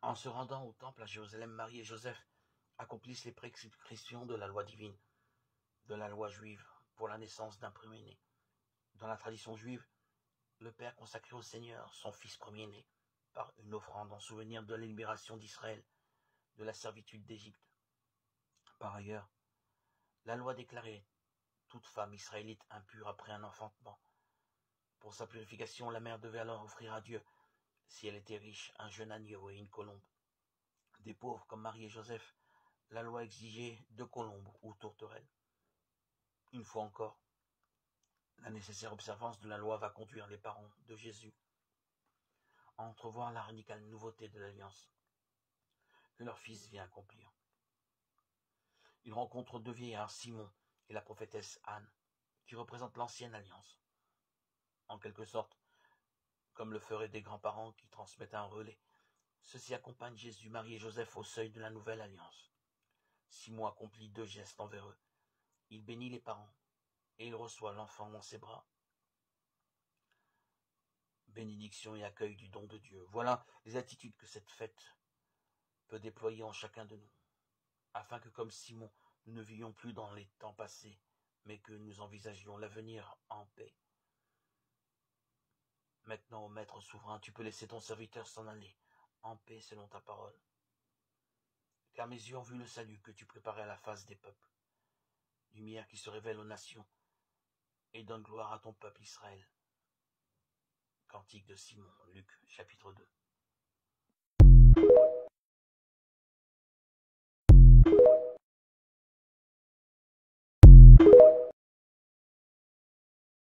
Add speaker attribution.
Speaker 1: En se rendant au temple à Jérusalem, Marie et Joseph accomplissent les prescriptions de la loi divine, de la loi juive, pour la naissance d'un premier-né. Dans la tradition juive, le Père consacrait au Seigneur son Fils premier-né par une offrande en souvenir de la libération d'Israël de la servitude d'Égypte. Par ailleurs, la loi déclarait toute femme israélite impure après un enfantement. Pour sa purification, la mère devait alors offrir à Dieu, si elle était riche, un jeune agneau et une colombe. Des pauvres comme Marie et Joseph, la loi exigeait 2 colombes ou tourterelles. Une fois encore, la nécessaire observance de la loi va conduire les parents de Jésus à entrevoir la radicale nouveauté de l'alliance que leur fils vient accomplir. Ils rencontrent 2 vieillards, Simon et la prophétesse Anne, qui représentent l'ancienne alliance. En quelque sorte, comme le feraient des grands-parents qui transmettent un relais, ceux-ci accompagnent Jésus, Marie et Joseph au seuil de la nouvelle alliance. Simon accomplit 2 gestes envers eux. Il bénit les parents et il reçoit l'enfant dans ses bras. Bénédiction et accueil du don de Dieu. Voilà les attitudes que cette fête peut déployer en chacun de nous, afin que, comme Simon, nous ne vivions plus dans les temps passés, mais que nous envisagions l'avenir en paix. Maintenant, ô Maître souverain, tu peux laisser ton serviteur s'en aller, en paix selon ta parole. Car mes yeux ont vu le salut que tu préparais à la face des peuples, lumière qui se révèle aux nations, et donne gloire à ton peuple Israël. Cantique de Simon, Luc, chapitre 2.